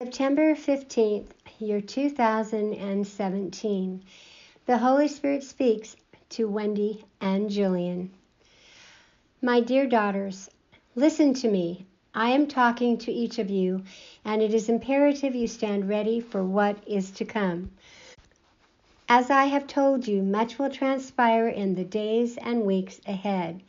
September 15th, year 2017. The Holy Spirit speaks to Wendy and Jillian. My dear daughters, listen to me. I am talking to each of you, and it is imperative you stand ready for what is to come. As I have told you, much will transpire in the days and weeks ahead.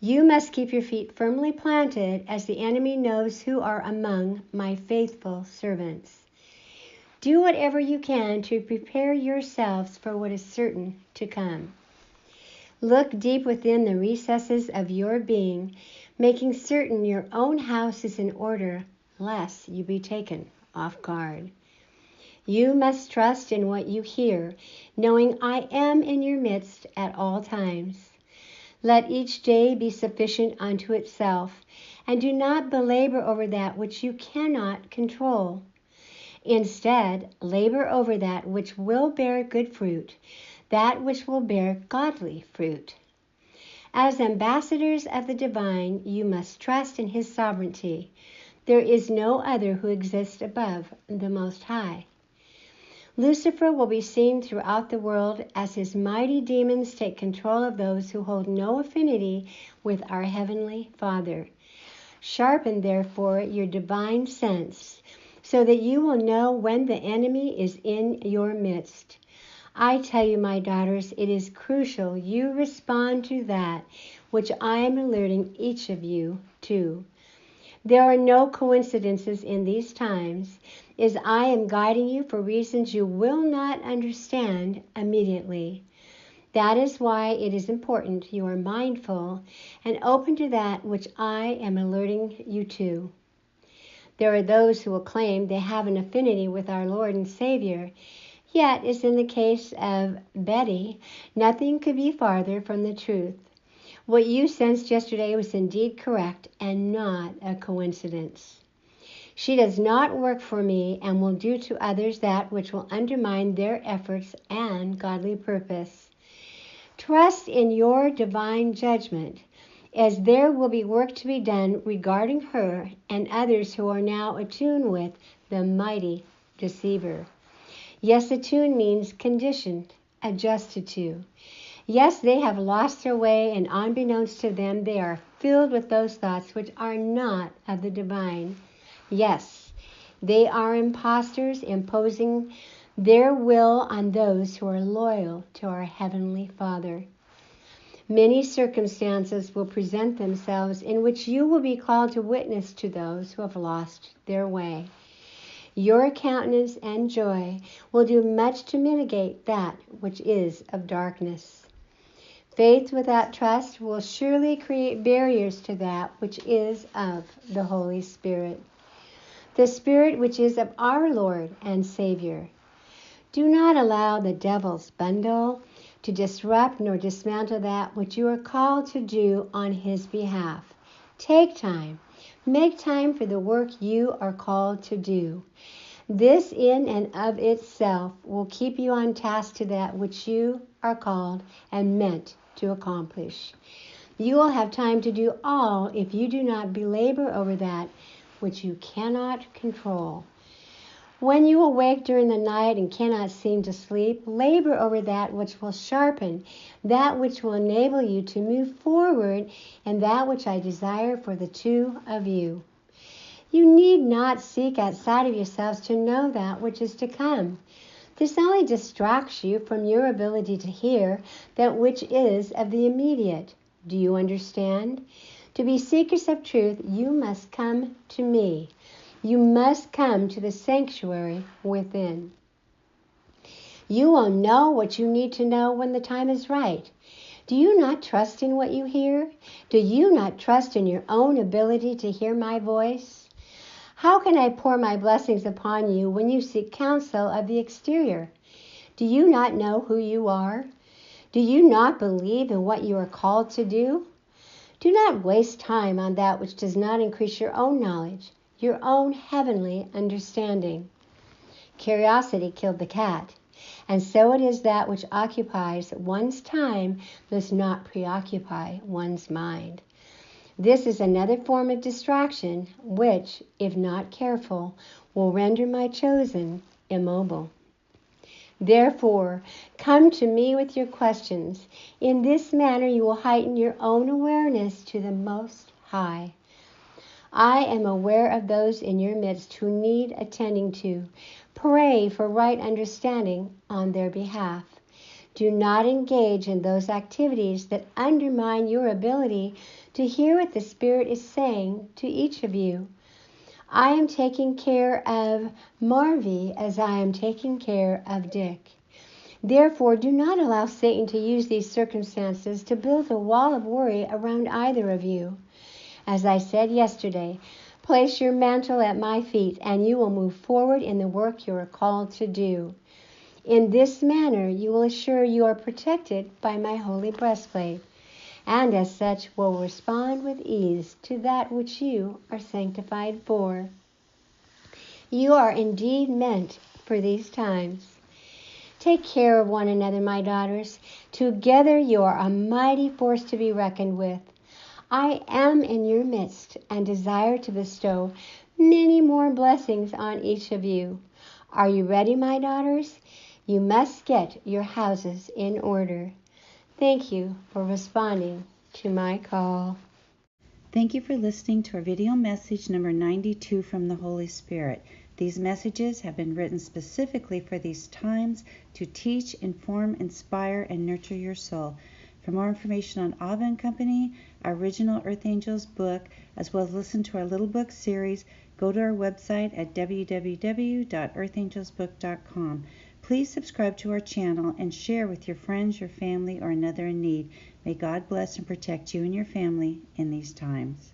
You must keep your feet firmly planted, as the enemy knows who are among my faithful servants. Do whatever you can to prepare yourselves for what is certain to come. Look deep within the recesses of your being, making certain your own house is in order, lest you be taken off guard. You must trust in what you hear, knowing I am in your midst at all times. Let each day be sufficient unto itself, and do not belabor over that which you cannot control. Instead, labor over that which will bear good fruit, that which will bear godly fruit. As ambassadors of the divine, you must trust in his sovereignty. There is no other who exists above the Most High. Lucifer will be seen throughout the world as his mighty demons take control of those who hold no affinity with our Heavenly Father. Sharpen, therefore, your divine sense, so that you will know when the enemy is in your midst. I tell you, my daughters, it is crucial you respond to that which I am alerting each of you to. There are no coincidences in these times, as I am guiding you for reasons you will not understand immediately. That is why it is important you are mindful and open to that which I am alerting you to. There are those who will claim they have an affinity with our Lord and Savior, yet, as in the case of Betty, nothing could be farther from the truth. What you sensed yesterday was indeed correct and not a coincidence. She does not work for me and will do to others that which will undermine their efforts and godly purpose. Trust in your divine judgment, as there will be work to be done regarding her and others who are now attuned with the mighty deceiver. Yes, attuned means conditioned, adjusted to. Yes, they have lost their way, and unbeknownst to them, they are filled with those thoughts which are not of the divine. Yes, they are impostors, imposing their will on those who are loyal to our Heavenly Father. Many circumstances will present themselves in which you will be called to witness to those who have lost their way. Your countenance and joy will do much to mitigate that which is of darkness. Faith without trust will surely create barriers to that which is of the Holy Spirit, the Spirit which is of our Lord and Savior. Do not allow the devil's bundle to disrupt nor dismantle that which you are called to do on his behalf. Take time. Make time for the work you are called to do. This in and of itself will keep you on task to that which you are called and meant to accomplish. You will have time to do all if you do not belabor over that which you cannot control. When you awake during the night and cannot seem to sleep, labor over that which will sharpen, that which will enable you to move forward, and that which I desire for the two of you. You need not seek outside of yourselves to know that which is to come. This only distracts you from your ability to hear that which is of the immediate. Do you understand? To be seekers of truth, you must come to me. You must come to the sanctuary within. You will know what you need to know when the time is right. Do you not trust in what you hear? Do you not trust in your own ability to hear my voice? How can I pour my blessings upon you when you seek counsel of the exterior? Do you not know who you are? Do you not believe in what you are called to do? Do not waste time on that which does not increase your own knowledge, your own heavenly understanding. Curiosity killed the cat, and so it is that which occupies one's time must not preoccupy one's mind. This is another form of distraction which, if not careful, will render my chosen immobile. Therefore, come to me with your questions. In this manner, you will heighten your own awareness to the Most High. I am aware of those in your midst who need attending to. Pray for right understanding on their behalf. Do not engage in those activities that undermine your ability to hear what the Spirit is saying to each of you. I am taking care of Marvy as I am taking care of Dick. Therefore, do not allow Satan to use these circumstances to build a wall of worry around either of you. As I said yesterday, place your mantle at my feet and you will move forward in the work you are called to do. In this manner, you will assure you are protected by my holy breastplate, and as such will respond with ease to that which you are sanctified for. You are indeed meant for these times. Take care of one another, my daughters. Together you are a mighty force to be reckoned with. I am in your midst and desire to bestow many more blessings on each of you. Are you ready, my daughters? You must get your houses in order. Thank you for responding to my call. Thank you for listening to our video message number 92 from the Holy Spirit. These messages have been written specifically for these times to teach, inform, inspire, and nurture your soul. For more information on Ava & Company, our original Earth Angels book, as well as listen to our little book series, go to our website at www.earthangelsbook.com. Please subscribe to our channel and share with your friends, your family, or another in need. May God bless and protect you and your family in these times.